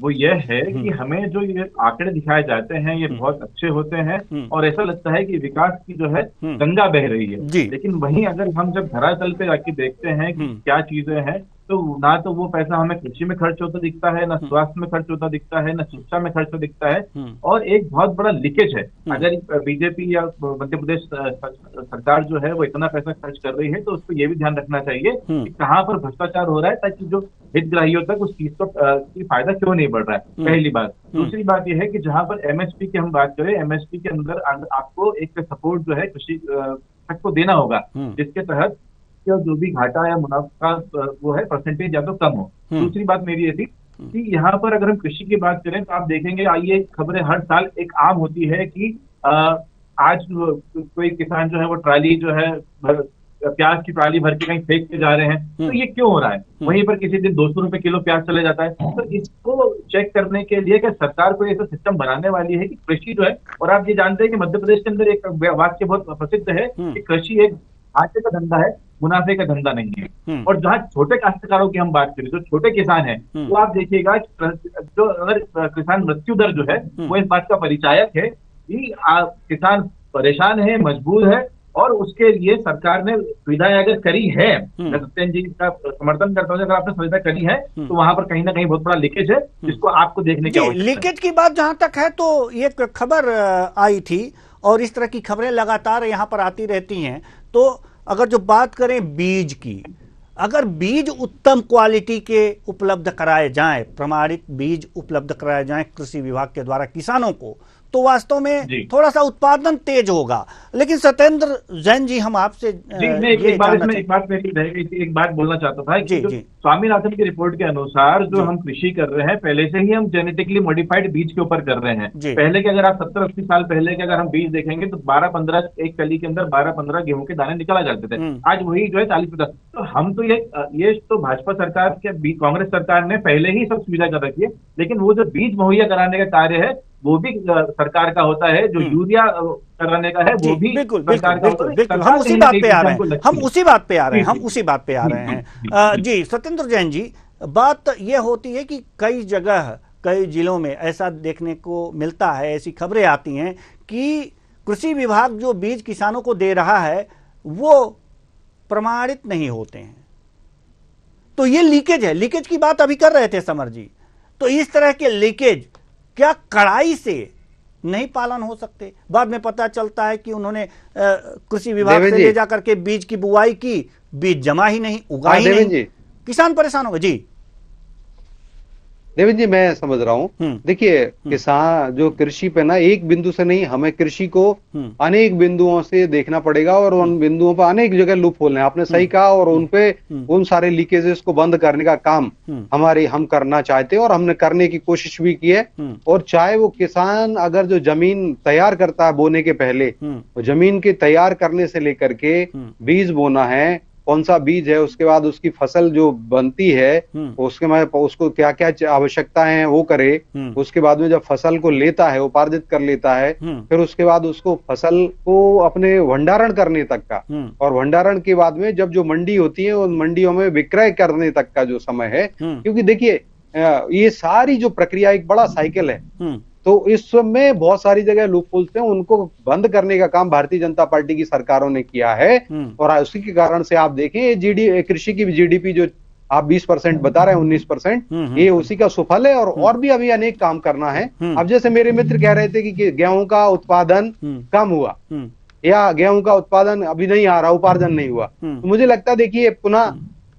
वो यह है कि हमें जो ये आंकड़े दिखाए जाते हैं ये बहुत अच्छे होते हैं, और ऐसा लगता है कि विकास की जो है गंगा बह रही है। लेकिन वहीं अगर हम जब धरातल पे जाके देखते हैं कि क्या चीजें हैं, तो ना तो वो पैसा हमें कृषि में खर्च होता दिखता है, ना स्वास्थ्य में खर्च होता दिखता है, ना शिक्षा में खर्च होता दिखता है, और एक बहुत बड़ा लीकेज है। अगर बीजेपी या मध्य प्रदेश सरकार जो है वो इतना पैसा खर्च कर रही है तो उसको ये भी ध्यान रखना चाहिए कि कहाँ पर भ्रष्टाचार हो रहा है, ताकि जो हितग्राहियों तक उस चीज की फायदा क्यों नहीं बढ़ रहा है, पहली बात। दूसरी बात यह है कि जहां पर एमएसपी की हम बात करें, एमएसपी के अंदर आपको एक सपोर्ट जो है कृषि तक को देना होगा, जिसके तहत जो भी घाटा या मुनाफा वो है परसेंटेज या तो कम हो। दूसरी बात मेरी ये थी कि यहाँ पर अगर हम कृषि की बात करें तो आप देखेंगे, आइए खबरें हर साल एक आम होती है कि आज कोई किसान जो है वो ट्राली जो है प्याज की ट्राली भर के कहीं फेंक के जा रहे हैं, तो ये क्यों हो रहा है? वहीं पर किसी दिन 200 रुपए किलो प्याज चले जाता है। तो इसको चेक करने के लिए कि सरकार को ऐसा सिस्टम बनाने वाली है कि कृषि जो है, और आप ये जानते हैं कि मध्य प्रदेश के अंदर एक वाक्य बहुत प्रसिद्ध है कि कृषि एक घाटे का धंधा है, मुनाफे का धंधा नहीं है। और जहाँ छोटे काश्तकारों की हम बात करें, जो छोटे किसान हैं, तो आप देखिएगा जो अगर किसान मृत्यु दर जो है वो इस बात का परिचायक है कि किसान परेशान है, मजबूर है, और उसके लिए सरकार ने सुविधाएं अगर करी है, मैं सत्येंद्र जी का समर्थन करता हूँ, अगर आपने सुविधा करी है तो वहां पर कहीं ना कहीं बहुत बड़ा लीकेज है, जिसको आपको देखने की आवश्यकता है। लीकेज की बात जहां तक है तो ये खबर आई थी और इस तरह की खबरें लगातार यहां पर आती रहती हैं। तो अगर जो बात करें बीज की, अगर बीज उत्तम क्वालिटी के उपलब्ध कराए जाएं, प्रमाणित बीज उपलब्ध कराए जाएं कृषि विभाग के द्वारा किसानों को, तो वास्तव में थोड़ा सा उत्पादन तेज होगा। लेकिन सत्येंद्र जैन जी, हम आपसे एक बात बोलना चाहता था कि स्वामीनाथन की रिपोर्ट के अनुसार जो हम कृषि कर रहे हैं, पहले से ही हम जेनेटिकली मॉडिफाइड बीज के ऊपर कर रहे हैं। पहले के अगर आप 70-80 साल पहले के अगर हम बीज देखेंगे तो 12-15 एक कली के अंदर 12-15 गेहूं के दाने निकाला करते थे। आज वही जो है 40-50। तो हम तो ये तो भाजपा सरकार के, कांग्रेस सरकार ने पहले ही सब सुविधा कर रखी है, लेकिन वो जो बीज मुहैया कराने का कार्य है वो भी सरकार का होता है, जो यूरिया कराने का है वो भी सरकार का होता है। हम उसी बात पे आ रहे हैं जी सत्येंद्र जैन जी, बात ये होती है कि कई जगह, कई जिलों में ऐसा देखने को मिलता है, ऐसी खबरें आती हैं कि कृषि विभाग जो बीज किसानों को दे रहा है वो प्रमाणित नहीं होते हैं। तो ये लीकेज है, लीकेज की बात अभी कर रहे थे समर जी। तो इस तरह के लीकेज क्या कड़ाई से नहीं पालन हो सकते? बाद में पता चलता है कि उन्होंने कृषि विभाग से ले जाकर के बीज की बुआई की, बीज जमा ही नहीं, उगा ही नहीं, किसान परेशान हो गए। जी देवेंद्र जी, मैं समझ रहा हूँ। देखिए, किसान जो कृषि पे ना एक बिंदु से नहीं, हमें कृषि को अनेक बिंदुओं से देखना पड़ेगा और उन बिंदुओं पर अनेक जगह लूप होल हैं। आपने सही कहा, और उनपे उन सारे लीकेजेस को बंद करने का काम हम करना चाहते हैं और हमने करने की कोशिश भी की है। और चाहे वो किसान अगर जो जमीन तैयार करता है बोने के पहले, जमीन के तैयार करने से लेकर के बीज बोना है, कौन सा बीज है, उसके बाद उसकी फसल जो बनती है उसको क्या क्या आवश्यकता है वो करे, उसके बाद में जब फसल को लेता है, उपार्जित कर लेता है, फिर उसके बाद उसको फसल को अपने भंडारण करने तक का, और भंडारण के बाद में जब जो मंडी होती है उन मंडियों में विक्रय करने तक का जो समय है, क्योंकि देखिए ये सारी जो प्रक्रिया एक बड़ा साइकिल है। तो इस समय बहुत सारी जगह लूपहोल्स हैं, उनको बंद करने का काम भारतीय जनता पार्टी की सरकारों ने किया है। और उसी के कारण से आप देखें कृषि की जीडीपी जो आप 20% बता रहे हैं, 19%, ये उसी का सुफल है। और भी अभी अनेक काम करना है। अब जैसे मेरे मित्र कह रहे थे कि गेहूं का उत्पादन कम हुआ या गेहूं का उत्पादन अभी नहीं आ रहा, उपार्जन नहीं हुआ, तो मुझे लगता है देखिए पुनः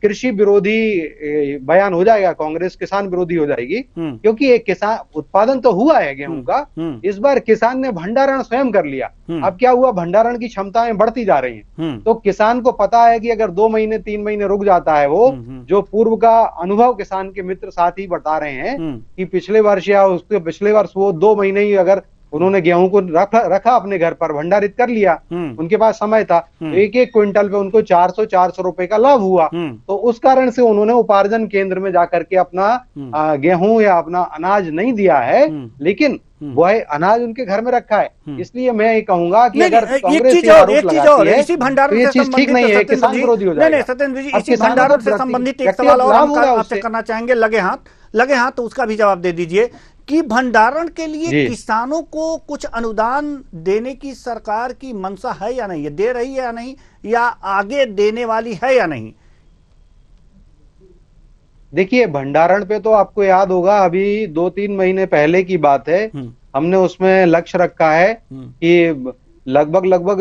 कृषि विरोधी बयान हो जाएगा, कांग्रेस किसान विरोधी हो जाएगी, क्योंकि एक किसान उत्पादन तो हुआ है गेहूं का, इस बार किसान ने भंडारण स्वयं कर लिया। अब क्या हुआ, भंडारण की क्षमताएं बढ़ती जा रही हैं। तो किसान को पता है कि अगर 2 महीने 3 महीने रुक जाता है, वो जो पूर्व का अनुभव किसान के मित्र साथी बता रहे हैं कि पिछले वर्ष या उसके पिछले वर्ष वो 2 महीने ही अगर उन्होंने गेहूं को रखा अपने घर पर, भंडारित कर लिया, उनके पास समय था, तो एक क्विंटल पे उनको 400 रुपए का लाभ हुआ। तो उस कारण से उन्होंने उपार्जन केंद्र में जाकर के अपना गेहूं या अपना अनाज नहीं दिया है, लेकिन वह अनाज उनके घर में रखा है। इसलिए मैं ये कहूंगा कि अगर कांग्रेस ये आरोप लगाती है तो ये चीज ठीक नहीं है, किसान विरोधी हो जाएगा। सत्येंद्र जी, इसी भंडारण से संबंधित एक सवाल और हम आपसे करना चाहेंगे, लगे हाथ तो उसका भी जवाब दे दीजिए कि भंडारण के लिए किसानों को कुछ अनुदान देने की सरकार की मंशा है या नहीं, दे रही है या नहीं, या आगे देने वाली है या नहीं? देखिए, भंडारण पे तो आपको याद होगा अभी 2-3 महीने पहले की बात है, हमने उसमें लक्ष्य रखा है कि लगभग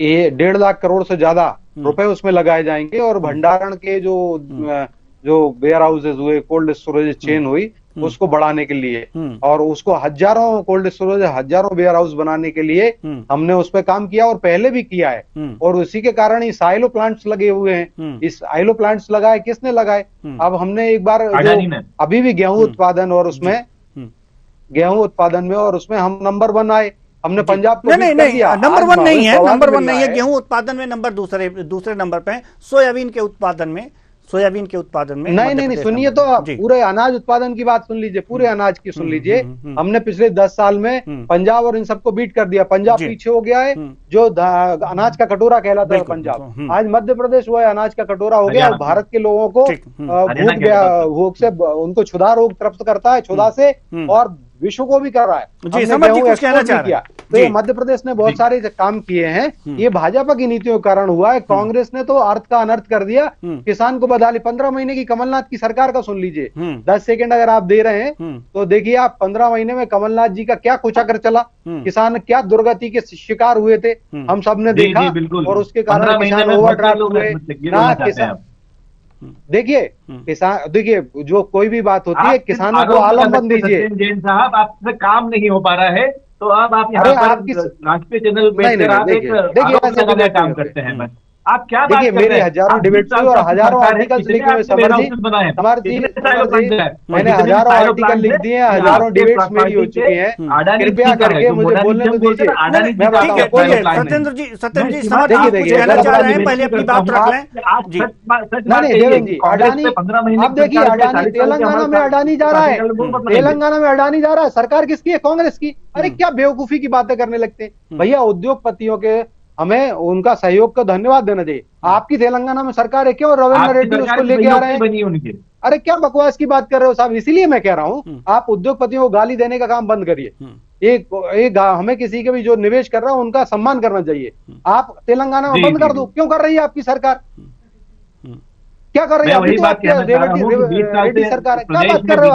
1.5 लाख करोड़ से ज्यादा रुपए उसमें लगाए जाएंगे और भंडारण के जो वेयर हाउसेज हुए, कोल्ड स्टोरेज चेन हुई, उसको बढ़ाने के लिए, और उसको हजारों कोल्ड स्टोरेज, हजारों वेयर हाउस बनाने के लिए हमने उस पर काम किया और पहले भी किया है। और उसी के कारण इस आइलो प्लांट्स लगे हुए हैं। इस आइलो प्लांट्स लगाए किसने लगाए? अब हमने एक बार अभी भी गेहूं उत्पादन और उसमें हम नंबर 1 आए, हमने पंजाब को नहीं, नंबर 1 नहीं है, नंबर 1 नहीं है गेहूं उत्पादन में, नंबर दूसरे नंबर पे है सोयाबीन के उत्पादन में। नहीं, सुनिए तो पूरे अनाज उत्पादन की बात सुन लीजिए, पूरे अनाज की सुन लीजिए। हमने पिछले 10 साल में पंजाब और इन सबको बीट कर दिया। पंजाब पीछे हो गया है, जो अनाज का कटोरा कहलाता है पंजाब, आज मध्य प्रदेश वो अनाज का कटोरा हो गया। भारत के लोगों को भूख से उनको क्षुधा रोग त्रस्त करता है, क्षुधा से, और विश्व को भी कर रहा है। जी, समझ जी कुछ कहना चाह रहे हैं। तो ये मध्य प्रदेश ने बहुत सारे काम किए हैं, ये भाजपा की नीतियों के कारण हुआ है। कांग्रेस ने तो अर्थ का अनर्थ कर दिया, किसान को बदला ली। 15 महीने की कमलनाथ की सरकार का सुन लीजिए, 10 सेकंड अगर आप दे रहे हैं तो देखिए आप 15 महीने में कमलनाथ जी का क्या कुचक्र चला, किसान क्या दुर्गति के शिकार हुए थे, हम सब ने देखा। और उसके कारण किसान ओवरड्राफ्ट हुए ना। किसान देखिए, किसान देखिए, जो कोई भी बात होती है किसानों को आलमबंद दीजिए। जैन साहब, आपसे काम नहीं हो पा रहा है तो अब आप यहाँ पर राष्ट्रीय चैनल पे काम करते हैं। बस आप क्या देखिए, मेरे हजारों डिबेट्स हुए और हजारों आर्टिकल्स लिखे हुए समर जी, मैंने हजारों आर्टिकल लिख दिए हैं, हजारों डिबेट्स मेरी हो चुकी हैं। कृपया करके मुझे बोलने तो दीजिए। सत्येंद्र जी कहना चाह रहे हैं, पहले अपनी बात रख लें। नहीं देवेंद्र जी, अडानी, अब देखिए अडानी तेलंगाना में अडानी जा रहा है, तेलंगाना में अडानी जा रहा है, सरकार किसकी है? कांग्रेस की। अरे क्या बेवकूफी की बातें करने लगते हैं भैया। उद्योगपतियों के हमें उनका सहयोग का धन्यवाद देना चाहिए। आपकी तेलंगाना में सरकार है, क्यों रविंद्र रेड्डी उसको लेके आ रहे हैं? अरे क्या बकवास की बात कर रहे हो साहब। इसीलिए मैं कह रहा हूँ आप उद्योगपतियों को गाली देने का काम बंद करिए। एक हमें किसी के भी जो निवेश कर रहा है उनका सम्मान करना चाहिए। आप तेलंगाना में बंद कर दो, क्यों कर रही है आपकी सरकार? क्या कर रही है रेड्डी सरकार? क्या बात कर रहे हो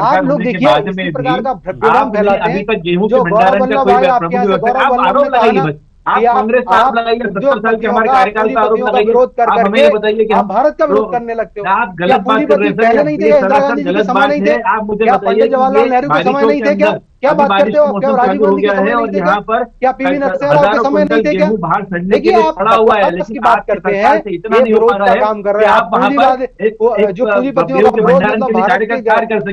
आप लोग? देखिए इसी प्रकार का भ्रम फैलाते हैं जो गौरव वल्लभ भाई आपके यहाँ से गौरव वल्लभ ने कहा ना, आप कांग्रेस का आरोप लगाइए, 70 साल के हमारे कार्यकाल का आरोप लगाइए। विरोध कर करके बताइए कि आप भारत का विरोध करने लगते हो। आप गलत बात कर रहे हैं। पहले नहीं थे, इंदिरा गांधी जी के समय नहीं थे, आप मुझे क्या पंडित जवाहरलाल नेहरू के समय नहीं थे? क्या बात करते हो? क्या राजीव गांधी के समय नहीं थे? यहाँ पर क्या पीवी नरसिम्हा राव के समय नहीं थे? क्या देखिए आप आपस की बात करते हैं, ये विरोध का काम कर रहे हैं आप। जो पूंजीपतियों का विरोध, मतलब भारत के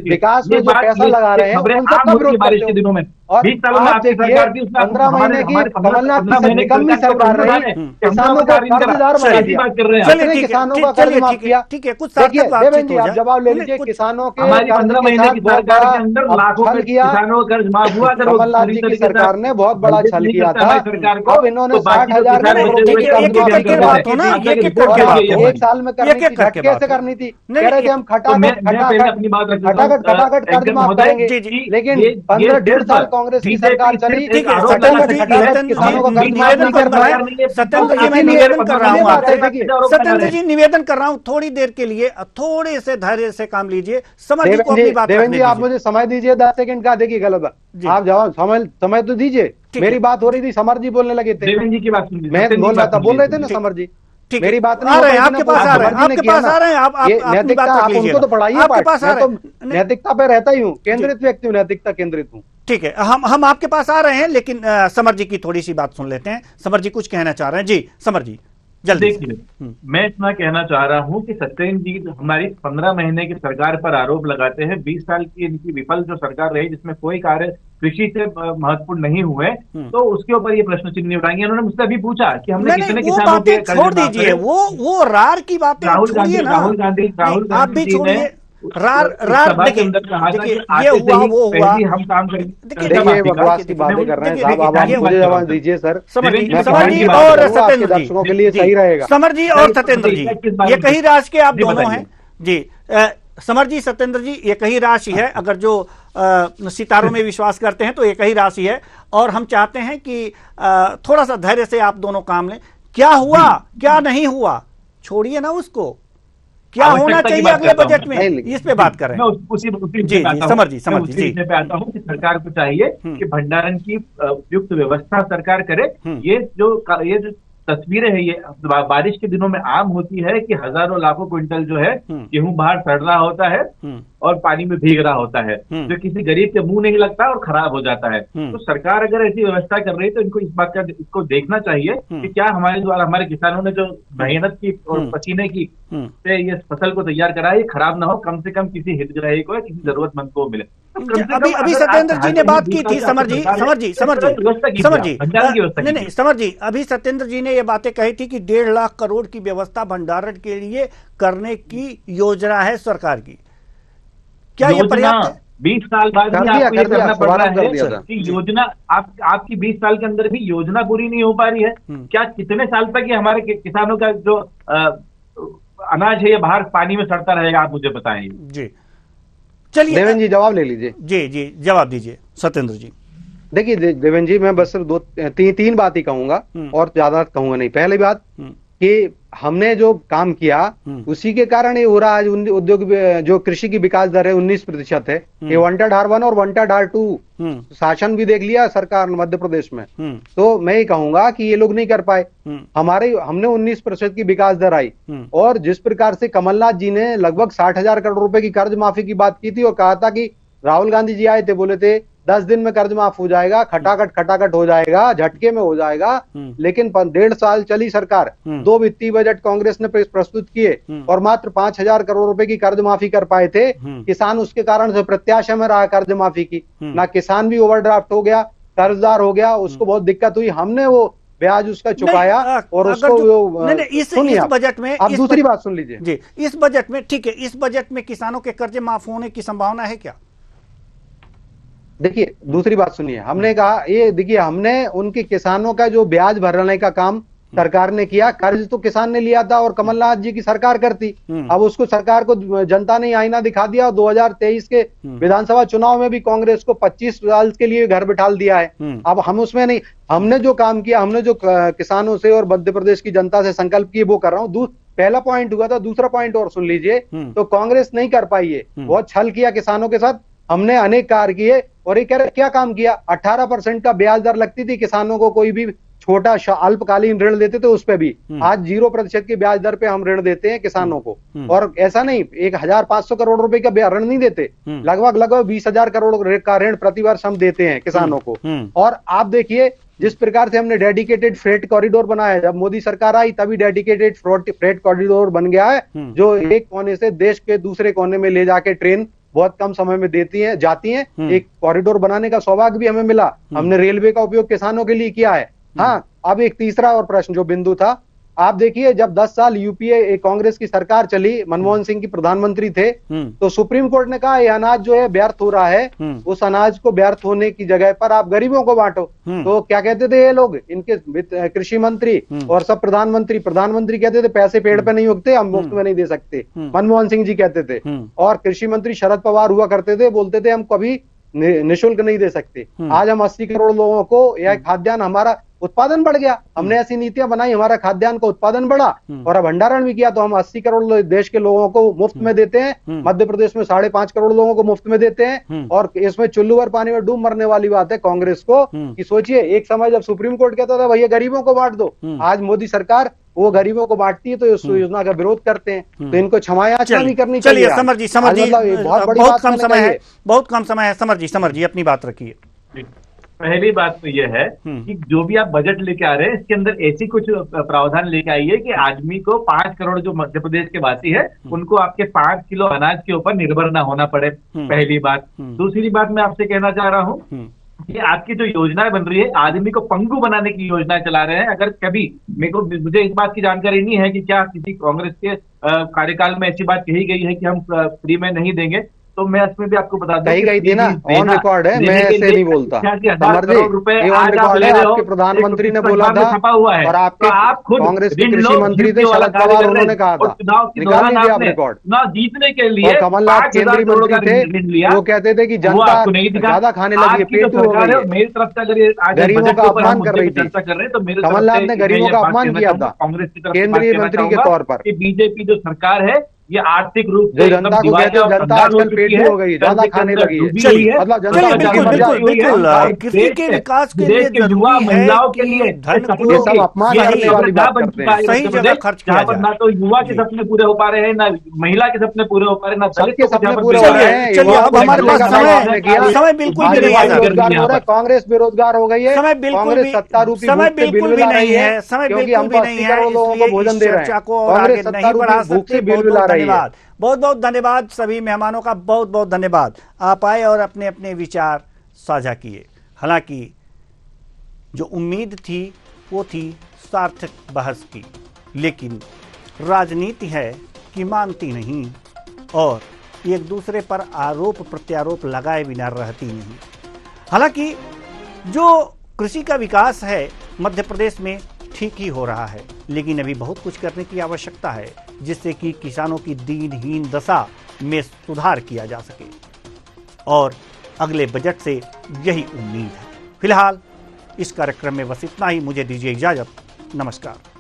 विकास में जो पैसा लगा रहे हैं उन सबका विरोध बारिश के दिनों में। और आप देखिए 15 महीने की कमलनाथ की निकम्मी सरकार रही, किसानों को कर्जदार बना दिया। चलिए किसानों का कर्ज माफ किया। ठीक है, कुछ देखिए देवेंद्र जी आप जवाब ले लीजिए। किसानों के 15 महीने की सरकार के अंदर लाखों किसानों का कर्ज माफ हुआ। कमलनाथ जी की सरकार ने बहुत बड़ा छल किया था। अब इन्होंने 60,000 एक साल में कैसे करनी थी? कह रहे थे हम खटाखट कर्ज माफ करेंगे, लेकिन 15-1.5 साल कांग्रेस की सरकार चली। सत्येंद्र जी निवेदन कर रहा हूँ, थोड़ी देर के लिए थोड़े से धैर्य से काम लीजिए। देवेंद्र जी आप मुझे समय दीजिए 10 सेकंड का। देखिए गलत आप जवाब समय तो दीजिए। मेरी बात हो रही थी, समर जी बोलने लगे थे, देवेंद्र जी की बात मैं बोल रहा था, बोल रहे थे ना समर जी। मेरी बात नहीं आ रहे हैं आपके पास, आ रहे हैं आपके पास, आ रहे हैं आप नैतिकता आप उनको तो पढ़ाइए। नैतिकता पे रहता ही हूँ, केंद्रित व्यक्ति हूँ, नैतिकता केंद्रित हूँ। ठीक है, हम आपके पास आ रहे हैं, लेकिन समर जी की थोड़ी सी बात सुन लेते हैं। समर जी कुछ कहना चाह रहे हैं। जी समर जी जल्दी। देखिए मैं इतना कहना चाह रहा हूं कि सत्येंद्र जी हमारी 15 महीने की सरकार पर आरोप लगाते हैं। 20 साल की इनकी विफल जो सरकार रही जिसमें कोई कार्य कृषि से महत्वपूर्ण नहीं हुए, तो उसके ऊपर ये प्रश्न चिन्ह उठाएंगे। उन्होंने मुझसे अभी पूछा कि हमने कितने किसानों के छोड़ दीजिए, वो रार की बातें राहुल गांधी आप भी छोड़िए। देखिए ये हुआ वो हुआ, हम काम करेंगे। देखिए बकवास की बातें कर रहे हैं साहब, आप मुझे जवाब दीजिए सर। समर जी और सत्येंद्र दर्शकों के लिए सही रहेगा। समर जी और सत्येंद्र जी ये कहीं राशि के आप दोनों हैं जी। समर जी सत्येंद्र जी ये कहीं राशि है, अगर जो सितारों में विश्वास करते हैं तो ये कहीं राशि है, और हम चाहते हैं कि थोड़ा सा धैर्य से आप दोनों काम लें। क्या हुआ क्या नहीं हुआ छोड़िए ना, उसको क्या होना चाहिए अगले बजट में, इस पे बात करें। जी समर जी पे आता हूँ कि सरकार को चाहिए कि भंडारण की उपयुक्त व्यवस्था सरकार करे। ये जो तस्वीरें है ये बारिश के दिनों में आम होती है कि हजारों लाखों क्विंटल जो है गेहूं बाहर सड़ रहा होता है और पानी में भीग रहा होता है, जो किसी गरीब के मुंह नहीं लगता और खराब हो जाता है। तो सरकार अगर ऐसी व्यवस्था कर रही है तो इनको इस बात का इसको देखना चाहिए कि क्या हमारे द्वारा हमारे किसानों ने जो मेहनत की और पसीने की से ये फसल को तैयार करा है खराब ना हो, कम से कम किसी हितग्राही को या किसी जरूरतमंद को मिले। अभी सत्येंद्र जी ने बात की थी, समर जी अभी सत्येंद्र जी ने ये बातें कही थी कि 1.5 लाख करोड़ की व्यवस्था भंडारण के लिए करने की योजना है सरकार की। क्या ये पर्याप्त है? 20 साल बाद भी आपको ये करना पड़ रहा है कि योजना आपकी 20 साल के अंदर भी योजना पूरी नहीं हो पा रही है। क्या कितने साल तक ये हमारे किसानों का जो अनाज है ये बाहर पानी में सड़ता रहेगा, आप मुझे बताएं। जी चलिए देवेंद्र जी जवाब ले लीजिए। जी जी जवाब दीजिए सत्येंद्र जी। देखिए देवेंद्र जी, मैं बस सिर्फ तीन बात ही कहूंगा और ज्यादा कहूंगा नहीं। पहली बात कि हमने जो काम किया उसी के कारण ये हो रहा है। उद्योग जो कृषि की विकास दर है 19% है। ये वांटेड R1 और वांटेड R2 शासन भी देख लिया सरकार मध्य प्रदेश में। तो मैं ये कहूंगा कि ये लोग नहीं कर पाए। हमने 19% की विकास दर आई, और जिस प्रकार से कमलनाथ जी ने लगभग 60,000 करोड़ रुपए की कर्ज माफी की बात की थी और कहा था कि राहुल गांधी जी आए थे, बोले थे 10 दिन में कर्ज माफ हो जाएगा, खटाखट हो जाएगा, झटके में हो जाएगा। लेकिन 1.5 साल चली सरकार, 2 वित्तीय बजट कांग्रेस ने प्रस्तुत किए और मात्र 5,000 करोड़ रुपए की कर्ज माफी कर पाए थे। किसान उसके कारण से प्रत्याशा में रहा कर्ज माफी की। ना किसान भी ओवरड्राफ्ट हो गया, कर्जदार हो गया, उसको बहुत दिक्कत हुई। हमने वो ब्याज उसका चुकाया और उसको इस बजट में आप दूसरी बात सुन लीजिए जी। इस बजट में ठीक है, इस बजट में किसानों के कर्जे माफ होने की संभावना है क्या? देखिए दूसरी बात सुनिए, हमने कहा ये देखिए, हमने उनके किसानों का जो ब्याज भरने का काम सरकार ने किया। कर्ज तो किसान ने लिया था और कमलनाथ जी की सरकार करती। अब उसको सरकार को जनता ने आईना दिखा दिया। 2023 के विधानसभा चुनाव में भी कांग्रेस को 25 साल के लिए घर बिठा दिया है। अब हम उसमें नहीं, हमने जो काम किया, हमने जो किसानों से और मध्य प्रदेश की जनता से संकल्प किए वो कर रहा हूँ। पहला पॉइंट हुआ था, दूसरा पॉइंट और सुन लीजिए। तो कांग्रेस नहीं कर पाई है, बहुत छल किया किसानों के साथ। हमने अनेक कार्य किए और ये कह रहे क्या काम किया? 18% का ब्याज दर लगती थी किसानों को, कोई भी छोटा अल्पकालीन ऋण देते थे उस पे भी। आज 0% की ब्याज दर पे हम ऋण देते हैं किसानों को। और ऐसा नहीं 1,500 करोड़ रुपए का ऋण नहीं देते, लगभग 20,000 करोड़ का ऋण प्रतिवर्ष हम देते हैं किसानों को। और आप देखिए जिस प्रकार से हमने डेडिकेटेड फ्रेट कॉरिडोर बनाया, जब मोदी सरकार आई तभी डेडिकेटेड फ्रेट कॉरिडोर बन गया है, जो एक कोने से देश के दूसरे कोने में ले जाके ट्रेन बहुत कम समय में जाती हैं। एक कॉरिडोर बनाने का सौभाग्य भी हमें मिला। हमने रेलवे का उपयोग किसानों के लिए किया है। हाँ, अब एक तीसरा और प्रश्न जो बिंदु था, आप देखिए जब 10 साल यूपीए कांग्रेस की सरकार चली, मनमोहन सिंह की प्रधानमंत्री थे, तो सुप्रीम कोर्ट ने कहा ये अनाज जो है व्यर्थ हो रहा है, उस अनाज को व्यर्थ होने की जगह पर आप गरीबों को बांटो। तो क्या कहते थे ये लोग, इनके कृषि मंत्री और सब प्रधानमंत्री कहते थे पैसे पेड़ पे नहीं उगते, हम मुफ्त में नहीं दे सकते, मनमोहन सिंह जी कहते थे। और कृषि मंत्री शरद पवार हुआ करते थे, बोलते थे हम कभी निःशुल्क नहीं दे सकते। आज हम 80 करोड़ लोगों को यह खाद्यान्न, हमारा उत्पादन बढ़ गया, हमने ऐसी नीतियां बनाई, हमारा खाद्यान्न का उत्पादन बढ़ा और भंडारण भी किया। तो हम 80 करोड़ देश के लोगों को मुफ्त में देते हैं। मध्य प्रदेश में 5.5 करोड़ लोगों को मुफ्त में देते हैं। और इसमें चुल्लू भर पानी में डूब मरने वाली बात है कांग्रेस को कि सोचिए, एक समय जब सुप्रीम कोर्ट कहता था भैया गरीबों को बांट दो, आज मोदी सरकार वो गरीबों को बांटती है तो इस योजना का विरोध करते हैं। तो इनको क्षमायाचना नहीं करनी चाहिए। चलिए समर जी, बहुत कम समय है, बहुत कम समय है। समर जी अपनी बात रखिए। पहली बात तो यह है कि जो भी आप बजट लेके आ रहे हैं इसके अंदर ऐसी कुछ प्रावधान लेके आइए कि आदमी को 5 करोड़ जो मध्य प्रदेश के वासी है उनको आपके 5 किलो अनाज के ऊपर निर्भर ना होना पड़े। पहली बात। दूसरी बात मैं आपसे कहना चाह रहा हूँ कि आपकी जो योजनाएं बन रही है, आदमी को पंगु बनाने की योजनाएं चला रहे हैं। अगर कभी मुझे इस बात की जानकारी नहीं है कि क्या किसी कांग्रेस के कार्यकाल में ऐसी बात कही गई है कि हम फ्री में नहीं देंगे, तो मैं इसमें भी आपको बता दूं गई थी ना, ऑन रिकॉर्ड है, मैं ऐसे नहीं बोलता। रुपए आज आप ले रहे हो, प्रधानमंत्री ने बोला था छपा हुआ है, और आपके आप खुद कांग्रेस के कृषि मंत्री थे शरद पवार, उन्होंने कहा था निकाल लीजिए आप रिकॉर्ड। चुनाव जीतने के लिए कमलनाथ केंद्रीय मंत्री थे, वो कहते थे कि जनता ज्यादा खाने लगी, पेट हो गई है, मेरी तरफ से अगर गरीबों का अपमान कर रही थी। चर्चा कर रहे हैं तो मेरे कमलनाथ ने गरीबों का अपमान किया था कांग्रेस की तरफ केंद्रीय मंत्री के तौर पर। बीजेपी जो सरकार है ये आर्थिक रूप से जनता को कहते हैं जनता आजकल पेट हो गई, ज्यादा खाने लगी है। मतलब जनता किसी के विकास के लिए युवा महिलाओं के लिए ये सब अपमान करने वाली बात करते हैं। सही जगह खर्च किया जाए। ना तो युवा के सपने पूरे हो पा रहे हैं, ना महिला के सपने पूरे हो पा रहे हैं, ना दलित के सपने पूरे हो रहे हैं। चलिए अब हमारे पास समय बिल्कुल भी नहीं है, कांग्रेस बेरोजगार हो गई है, समय बिल्कुल भी सत्तारूपी समय बिल्कुल भी नहीं है, समय बिल्कुल भी नहीं है, लोगों को भोजन दे रहे हैं। कांग्रेस नहीं बढ़ा सकते। धन्यवाद, बहुत बहुत धन्यवाद सभी मेहमानों का, बहुत बहुत धन्यवाद। आप आए और अपने अपने विचार साझा किए। हालांकि जो उम्मीद थी वो थी सार्थक बहस की, लेकिन राजनीति है कि मानती नहीं और एक दूसरे पर आरोप प्रत्यारोप लगाए बिना रहती नहीं। हालांकि जो कृषि का विकास है मध्य प्रदेश में ठीक ही हो रहा है, लेकिन अभी बहुत कुछ करने की आवश्यकता है जिससे कि किसानों की दीनहीन दशा में सुधार किया जा सके। और अगले बजट से यही उम्मीद है। फिलहाल इस कार्यक्रम में बस इतना ही। मुझे दीजिए इजाजत। नमस्कार।